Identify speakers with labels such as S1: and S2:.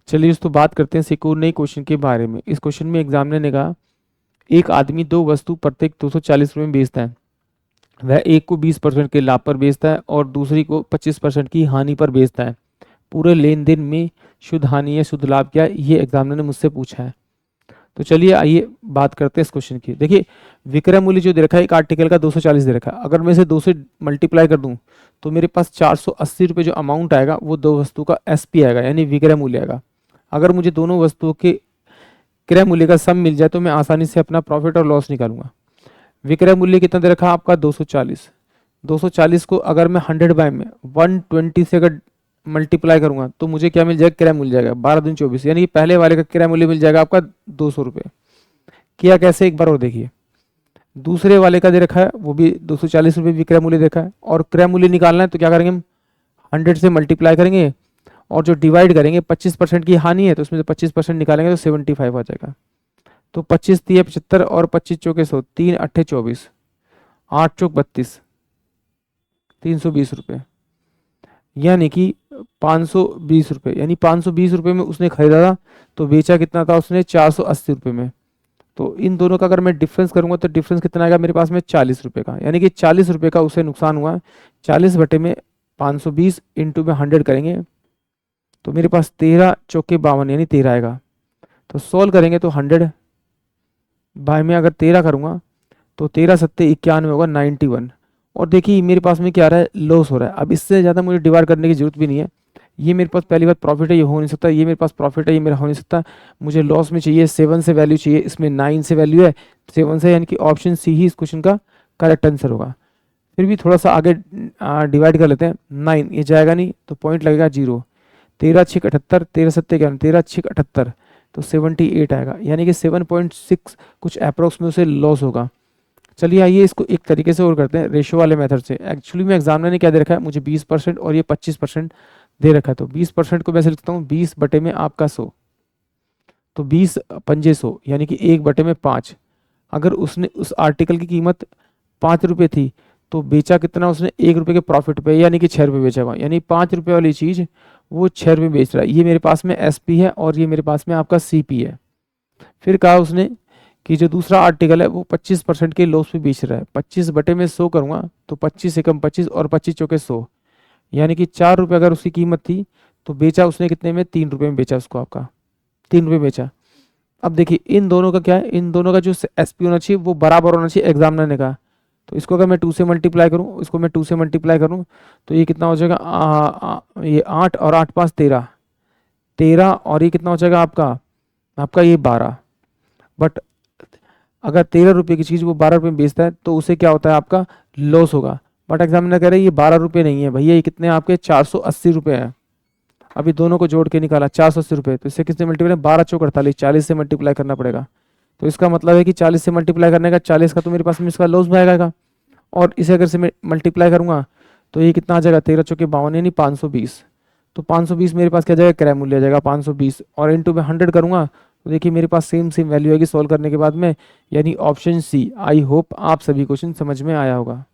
S1: चलिए दोस्तों बात करते हैं सिक्योर नई क्वेश्चन के बारे में। इस क्वेश्चन में एग्जामिनर ने कहा एक आदमी दो वस्तु प्रत्येक 240 रुपये में बेचता है। वह एक को 20% के लाभ पर बेचता है और दूसरी को 25% की हानि पर बेचता है। पूरे लेन देन में शुद्ध हानि या शुद्ध लाभ क्या है, ये एग्जामिनर ने मुझसे पूछा है। तो चलिए आइए बात करते हैं इस क्वेश्चन की। देखिए विक्रय मूल्य जो दे रखा है एक आर्टिकल का 240 दे रखा है। अगर मैं इसे 2 से मल्टीप्लाई कर दूं तो मेरे पास 480 रुपये जो अमाउंट आएगा वो दो वस्तु का एसपी आएगा, यानी विक्रय मूल्य आएगा। अगर मुझे दोनों वस्तुओं के क्रय मूल्य का सम मिल जाए तो मैं आसानी से अपना प्रॉफिट और लॉस निकालूंगा। विक्रय मूल्य कितना दे रखा है आपका 240। 240 को अगर मैं 100 बाय में 120 से अगर मल्टीप्लाई करूंगा तो मुझे क्या मिल जाएगा, किराया मिल जाएगा 12 दूनी 24, यानी कि पहले वाले का किराया मूल्य मिल जाएगा आपका 200 रुपये। किया कैसे एक बार और देखिए। दूसरे वाले का दे रखा है वो भी 240 रुपये विक्रय मूल्य देखा है और क्रय मूल्य निकालना है तो क्या करेंगे हम 100 से मल्टीप्लाई करेंगे और जो डिवाइड करेंगे 25% की हानि है तो उसमें से 25% निकालेंगे तो 75 आ जाएगा। तो 25 तिया 75 और 25 चौके 100, 3 अट्ठे 24, 8 चौक 32, 320 रुपये, यानी कि 520 रुपये। यानी 520 रुपये में उसने खरीदा था तो बेचा कितना था उसने 480 रुपये में। तो इन दोनों का अगर मैं डिफरेंस करूंगा तो डिफरेंस कितना आएगा मेरे पास में 40 रुपये का, यानी कि 40 रुपये का उसे नुकसान हुआ है। 40 बटे में 520 इंटू में 100 करेंगे तो मेरे पास 13 चौके 52 यानी 13 आएगा। तो सॉल्व करेंगे तो 100 बाय में अगर 13 करूंगा तो 13 सत्ते 91 होगा 91। और देखिए मेरे पास में क्या आ रहा है, लॉस हो रहा है। अब इससे ज़्यादा मुझे डिवाइड करने की जरूरत भी नहीं है। ये मेरे पास पहली बात प्रॉफिट है, ये हो नहीं सकता। ये मेरे पास प्रॉफिट है, ये मेरा हो नहीं सकता। मुझे लॉस में चाहिए 7 से वैल्यू चाहिए, इसमें 9 से वैल्यू है 7 से, यानी कि ऑप्शन सी ही इस क्वेश्चन का करेक्ट आंसर होगा। फिर भी थोड़ा सा आगे डिवाइड कर लेते हैं। 9 ये जाएगा नहीं तो पॉइंट लगेगा 0। 13 छिक 78, 13 सत्ते 11, 13 छिक 78 तो 78 आएगा, यानी कि 7.6 कुछ अप्रोक्स में उसे लॉस होगा। चलिए आइए इसको एक तरीके से और करते हैं, रेशो वाले मेथड से। एक्चुअली में एग्जामिनर ने क्या दे रखा है, मुझे 20% और ये 25% दे रखा है। तो 20% को मैं ऐसे लिखता हूँ 20 बटे में आपका 100, तो 20 पंजे 100, यानी कि 1 बटे में 5। अगर उसने उस आर्टिकल की कीमत 5 रुपये थी तो बेचा कितना उसने 1 रुपये के प्रॉफिट पे, यानी कि 6 रुपये बेचा हुआ, यानी 5 रुपये वाली चीज़ वो 6 रुपये बेच रहा है। ये मेरे पास में एसपी है और ये मेरे पास में आपका सीपी है। फिर कहा उसने कि जो दूसरा आर्टिकल है वो 25% के लॉस पे बेच रहा है। 25 बटे में 100 करूंगा तो 25 एकम 25 और 25 चौके 100, यानी कि 4 रुपये अगर उसकी कीमत थी तो बेचा उसने कितने में, 3 रुपये में बेचा उसको, आपका 3 रुपये बेचा। अब देखिए इन दोनों का क्या है, इन दोनों का जो एसपी होना चाहिए वो बराबर होना चाहिए, एग्जामिनर ने कहा। तो इसको अगर मैं 2 से मल्टीप्लाई करूँ, इसको मैं 2 से मल्टीप्लाई करूँ तो ये कितना हो जाएगा, ये 8 और 8 5 13, 13 और ये कितना हो जाएगा आपका आपका ये 12। बट अगर 13 रुपये की चीज़ वो 12 रुपये में बेचता है तो उसे क्या होता है, आपका लॉस होगा। बट एग्जामिनर कह रहे हैं ये 12 रुपये नहीं है भैया, ये कितने आपके 480 रुपये हैं। अभी दोनों को जोड़ के निकाला 480 रुपये, तो इससे किससे मल्टीप्लाई, 12 चौक 48, 40 से मल्टीप्लाई करना पड़ेगा। तो इसका मतलब है कि 40 से मल्टीप्लाई करने का 40 का तो मेरे पास में इसका लॉस में आएगा। और इसे अगर से मल्टीप्लाई करूंगा तो ये कितना आ जाएगा, 13 चौके 52 यानी 520। तो 520 मेरे पास क्या जाएगा, क्रय मूल्य आ जाएगा 520, और इंटू में 100 करूंगा तो देखिए मेरे पास सेम सेम वैल्यू आएगी सॉल्व करने के बाद में, यानी ऑप्शन सी। आई होप आप सभी क्वेश्चन समझ में आया होगा।